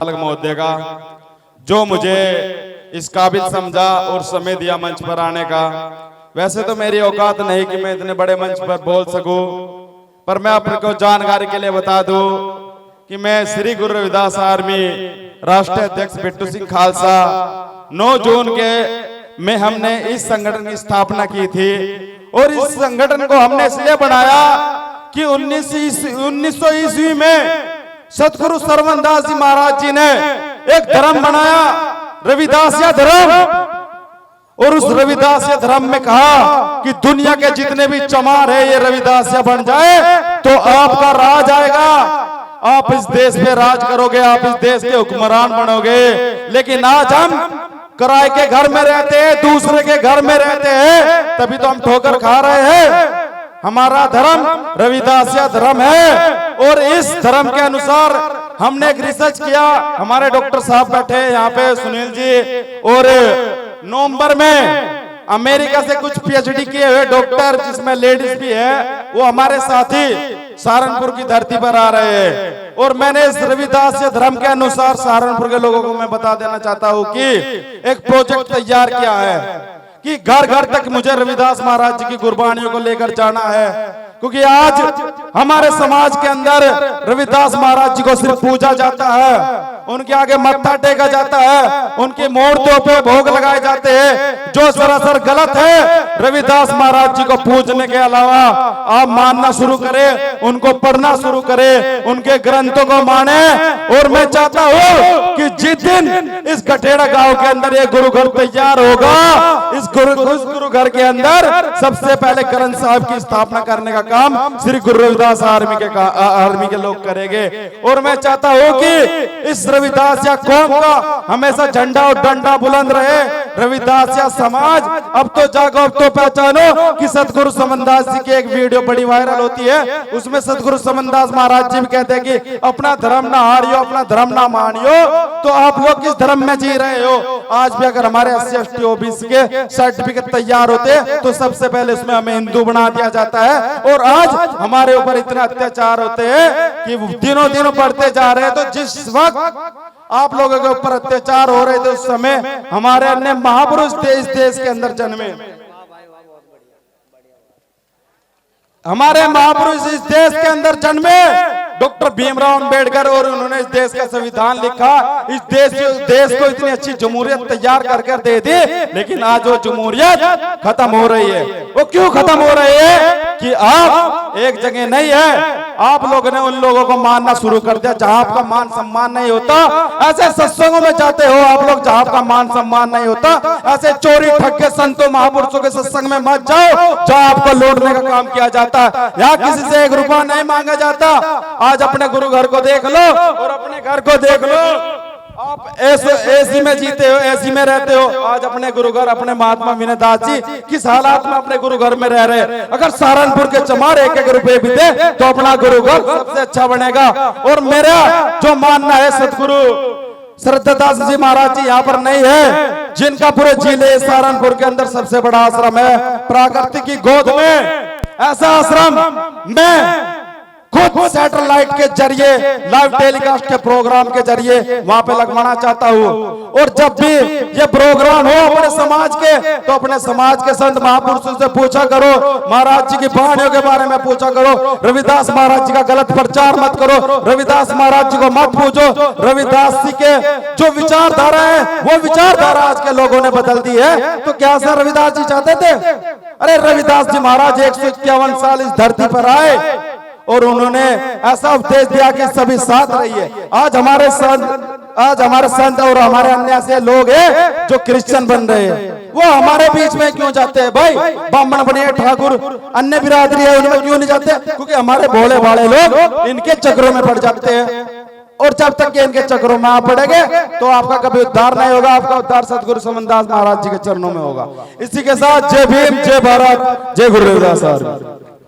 संचालक महोदय का, जो मुझे इस काबिल समझा और समय दिया मंच पर आने का। वैसे तो मेरी औकात नहीं कि मैं इतने बड़े मंच पर बोल सकूं, पर मैं आपको जानकारी के लिए बता दूं कि मैं श्री गुरु रविदास आर्मी राष्ट्रीय अध्यक्ष बिट्टू सिंह खालसा 9 जून के में हमने इस संगठन की स्थापना की थी। और इस संगठन को हमने इसलिए बनाया कि 1900 ईस्वी में सतगुरु सरवनदास जी महाराज जी ने एक धर्म बनाया, रविदासिया धर्म। और उस रविदासिया धर्म में कहा कि दुनिया के जितने भी चमार है ये रविदासिया बन जाए तो आपका राज आएगा, आप इस देश पे राज करोगे, आप इस देश के हुक्मरान बनोगे। लेकिन आज हम किराए के घर में रहते हैं, दूसरे के घर में रहते हैं, तभी तो हम ठोकर खा रहे हैं। हमारा धर्म रविदासिया धर्म है और इस धर्म के अनुसार हमने एक रिसर्च किया। हमारे डॉक्टर साहब बैठे हैं यहाँ पे, सुनील जी, और नवंबर में अमेरिका से कुछ पीएचडी किए हुए डॉक्टर, जिसमें लेडीज भी है, वो हमारे साथी सहारनपुर की धरती पर आ रहे हैं। और मैंने इस रविदासिया धर्म के अनुसार सहारनपुर के लोगों को मैं बता देना चाहता हूँ कि एक प्रोजेक्ट तैयार किया है कि घर घर तक मुझे रविदास महाराज जी की कुर्बानियों को लेकर जाना है। क्योंकि आज हमारे समाज के अंदर रविदास महाराज जी को सिर्फ पूजा जाता है, उनके आगे मत्था टेका जाता है, उनकी मूर्तियों पे भोग लगाए जाते हैं, जो सरासर गलत है। रविदास महाराज जी को पूजने के अलावा आप मानना शुरू करें, उनको पढ़ना शुरू करें, उनके ग्रंथों को माने। और मैं चाहता हूँ कि जिस दिन इस गठेड़ा गांव के अंदर ये गुरु घर तैयार होगा, इस गुरु घर के अंदर सबसे पहले ग्रंथ साहब की स्थापना करने का काम श्री गुरु रविदास आर्मी के लोग करेंगे। और मैं चाहता हूँ कि इस रविदासिया कौम का हमेशा झंडा और डंडा बुलंद रहे। रविदासिया समाज अब तो जागो, अब तो पहचानो कि सतगुरु समनदास जी की एक वीडियो बड़ी वायरल होती है, उसमें सतगुरु समनदास महाराज जी भी कहते हैं कि अपना धर्म ना हारियो, अपना धर्म ना मानियो। तो आप लोग किस धर्म में जी रहे हो? आज भी अगर हमारे SC ST OBC के सर्टिफिकेट तैयार होते तो सबसे पहले उसमें हमें हिंदू बना दिया जाता है। और आज हमारे ऊपर इतने अत्याचार होते हैं कि दिनों दिनों बढ़ते जा रहे हैं। तो जिस वक्त आप लोगों के ऊपर अत्याचार हो रहे थे उस समय हमारे अन्य महापुरुष इस देश के अंदर जन्मे, हमारे महापुरुष इस देश के अंदर जन्मे, डॉक्टर भीमराव अंबेडकर, और उन्होंने इस देश का संविधान लिखा। इस देश को इतनी अच्छी जमहूरियत तैयार कर दे दी। लेकिन आज वो जमहूरियत खत्म हो रही है। वो क्यों खत्म हो रही है? कि आप एक जगह नहीं है, आप लोगों ने उन लोगों को मानना शुरू कर दिया जहां आपका मान सम्मान नहीं होता। ऐसे सत्संगों में जाते हो आप लोग जहां आपका मान सम्मान नहीं होता। ऐसे चोरी ठग संतों महापुरुषों के सत्संग में मत जाओ जहां आपको लूटने का काम किया जाता है। यहाँ किसी से 1 रुपया नहीं मांगा जाता। आज अपने गुरु घर को देख लो और अपने घर को देख लो। आप एसी में जीते हो, एसी में रहते हो। आज अपने गुरु घर, अपने महात्मा विनय दास जी किस हालात में अपने गुरु घर में रह रहे। अगर सहारनपुर के चमार 1-1 रुपए भी दे तो अपना गुरु घर सबसे अच्छा बनेगा। और मेरा जो मानना है, सतगुरु श्रद्धादास जी महाराज जी यहाँ पर नहीं है, जिनका पूरे जिले सहारनपुर के अंदर सबसे बड़ा आश्रम है। प्रकृति की गोद में ऐसा आश्रम मैं खुद सैटेलाइट के जरिए, लाइव टेलीकास्ट के प्रोग्राम के जरिए वहां पे लगवाना चाहता हूँ। और जब भी ये प्रोग्राम हो अपने समाज के, तो अपने समाज के संत महापुरुषों से पूछा करो, महाराज जी की वाणियों के बारे में पूछा करो। रविदास महाराज जी का गलत प्रचार मत करो, रविदास महाराज जी को मत पूछो। रविदास जी के जो विचारधारा है वो विचारधारा आज के लोगों ने बदल दी है। तो क्या सर रविदास जी चाहते थे? अरे रविदास जी महाराज 151 साल इस धरती पर आए और उन्होंने ऐसा उपदेश दिया कि सभी साथ रहिए। आज हमारे संत और हमारे अन्य ऐसे लोग हैं जो क्रिश्चियन बन रहे हैं, वो हमारे बीच में क्यों जाते हैं? भाई ब्राह्मण बनिए, ठाकुर, अन्य बिरादरी है, उनमें क्यों नहीं जाते? क्योंकि हमारे भोले भाले लोग इनके चक्रों में पड़ जाते हैं। और जब तक के इनके चक्रों में आप पड़ेंगे तो आपका कभी उद्धार नहीं होगा। आपका उद्धार सतगुरु समनदास महाराज जी के चरणों में होगा। इसी के साथ जय भीम, जय भारत, जय गुरु रविदास।